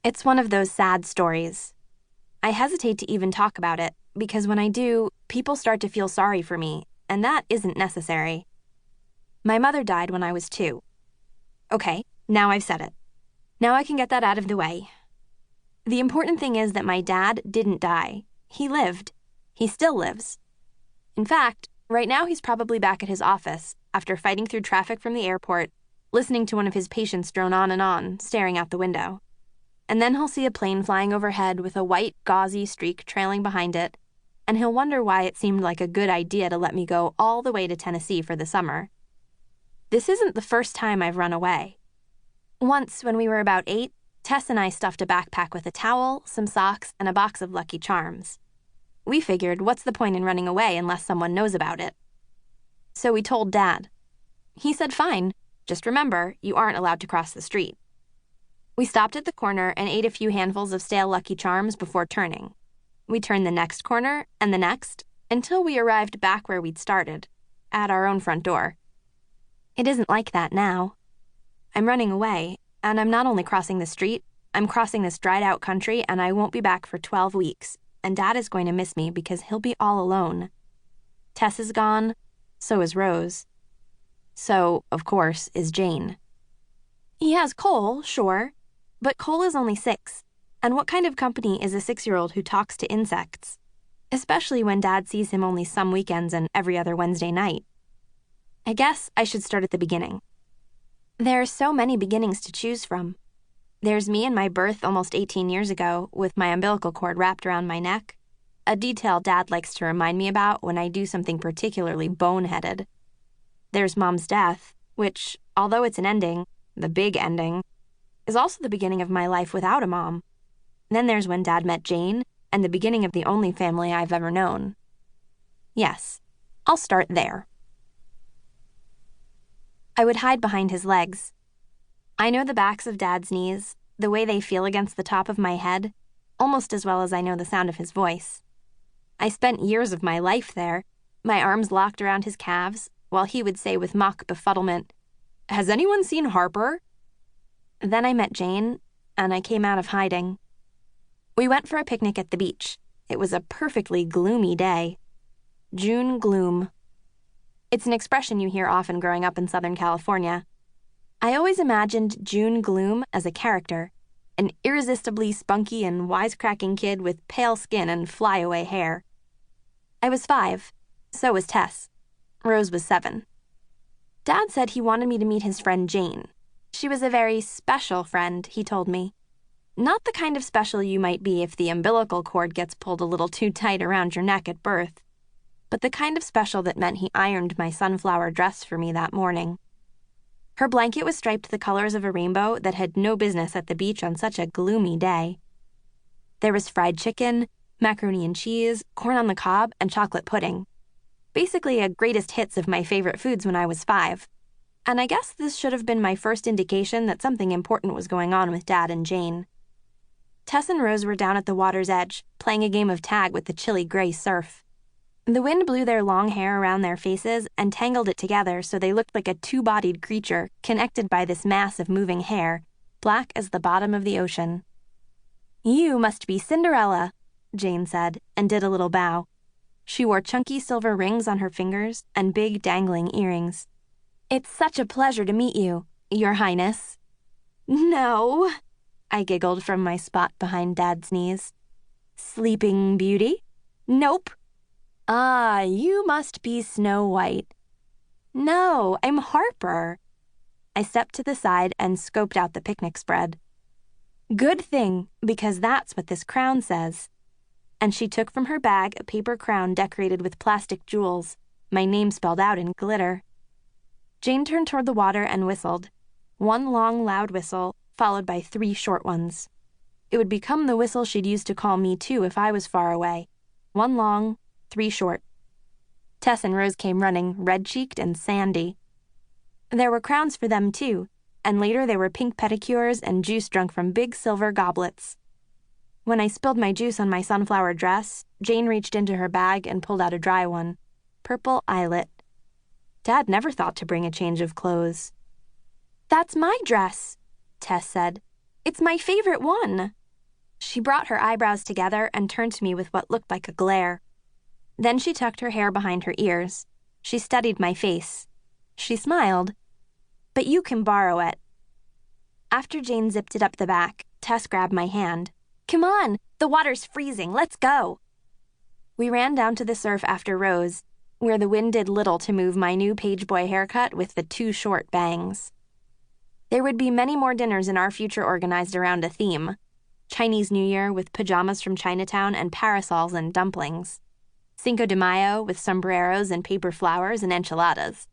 It's one of those sad stories. I hesitate to even talk about it because when I do, people start to feel sorry for me, and that isn't necessary. My mother died when I was 2. Okay, now I've said it. Now I can get that out of the way. The important thing is that my dad didn't die. He lived. He still lives. In fact, right now he's probably back at his office after fighting through traffic from the airport, listening to one of his patients drone on and on, staring out the window. And then he'll see a plane flying overhead with a white, gauzy streak trailing behind it, and he'll wonder why it seemed like a good idea to let me go all the way to Tennessee for the summer. This isn't the first time I've run away. Once, when we were about 8, Tess and I stuffed a backpack with a towel, some socks, and a box of Lucky Charms. We figured, what's the point in running away unless someone knows about it? So we told Dad. He said, fine, just remember, you aren't allowed to cross the street. We stopped at the corner and ate a few handfuls of stale Lucky Charms before turning. We turned the next corner and the next until we arrived back where we'd started, at our own front door. It isn't like that now. I'm running away, and I'm not only crossing the street, I'm crossing this dried-out country, and I won't be back for 12 weeks, and Dad is going to miss me because he'll be all alone. Tess is gone, so is Rose. So, of course, is Jane. He has Cole, sure, but Cole is only 6, and what kind of company is a 6-year-old who talks to insects? Especially when Dad sees him only some weekends and every other Wednesday night. I guess I should start at the beginning. There are so many beginnings to choose from. There's me and my birth almost 18 years ago with my umbilical cord wrapped around my neck, a detail Dad likes to remind me about when I do something particularly boneheaded. There's Mom's death, which, although it's an ending, the big ending, is also the beginning of my life without a mom. Then there's when Dad met Jane, and the beginning of the only family I've ever known. Yes, I'll start there. I would hide behind his legs. I know the backs of Dad's knees, the way they feel against the top of my head, almost as well as I know the sound of his voice. I spent years of my life there, my arms locked around his calves, while he would say with mock befuddlement, "Has anyone seen Harper?" Then I met Jane, and I came out of hiding. We went for a picnic at the beach. It was a perfectly gloomy day. June gloom. It's an expression you hear often growing up in Southern California. I always imagined June gloom as a character, an irresistibly spunky and wisecracking kid with pale skin and flyaway hair. I was 5. So was Tess. Rose was 7. Dad said he wanted me to meet his friend Jane. She was a very special friend, he told me. Not the kind of special you might be if the umbilical cord gets pulled a little too tight around your neck at birth, but the kind of special that meant he ironed my sunflower dress for me that morning. Her blanket was striped the colors of a rainbow that had no business at the beach on such a gloomy day. There was fried chicken, macaroni and cheese, corn on the cob, and chocolate pudding. Basically a greatest hits of my favorite foods when I was 5. And I guess this should have been my first indication that something important was going on with Dad and Jane. Tess and Rose were down at the water's edge, playing a game of tag with the chilly gray surf. The wind blew their long hair around their faces and tangled it together so they looked like a 2-bodied creature connected by this mass of moving hair, black as the bottom of the ocean. "You must be Cinderella," Jane said, and did a little bow. She wore chunky silver rings on her fingers and big dangling earrings. "It's such a pleasure to meet you, Your Highness." "No," I giggled from my spot behind Dad's knees. "Sleeping Beauty?" "Nope." "Ah, you must be Snow White." "No, I'm Harper." I stepped to the side and scoped out the picnic spread. "Good thing, because that's what this crown says." And she took from her bag a paper crown decorated with plastic jewels, my name spelled out in glitter. Jane turned toward the water and whistled. 1 long, loud whistle, followed by 3 short ones. It would become the whistle she'd use to call me too if I was far away. 1 long, 3 short. Tess and Rose came running, red-cheeked and sandy. There were crowns for them too, and later there were pink pedicures and juice drunk from big silver goblets. When I spilled my juice on my sunflower dress, Jane reached into her bag and pulled out a dry one. Purple eyelet. Dad never thought to bring a change of clothes. "That's my dress," Tess said. It's my favorite one." She brought her eyebrows together and turned to me with what looked like a glare. Then she tucked her hair behind her ears. She studied my face. She smiled. "But you can borrow it." After Jane zipped it up the back, Tess grabbed my hand. "Come on, the water's freezing, let's go." We ran down to the surf after Rose, where the wind did little to move my new pageboy haircut with the too short bangs. There would be many more dinners in our future organized around a theme. Chinese New Year with pajamas from Chinatown and parasols and dumplings. Cinco de Mayo with sombreros and paper flowers and enchiladas.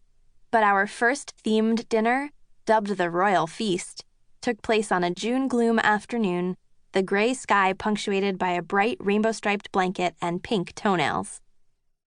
But our first themed dinner, dubbed the Royal Feast, took place on a June gloom afternoon, the gray sky punctuated by a bright rainbow-striped blanket and pink toenails.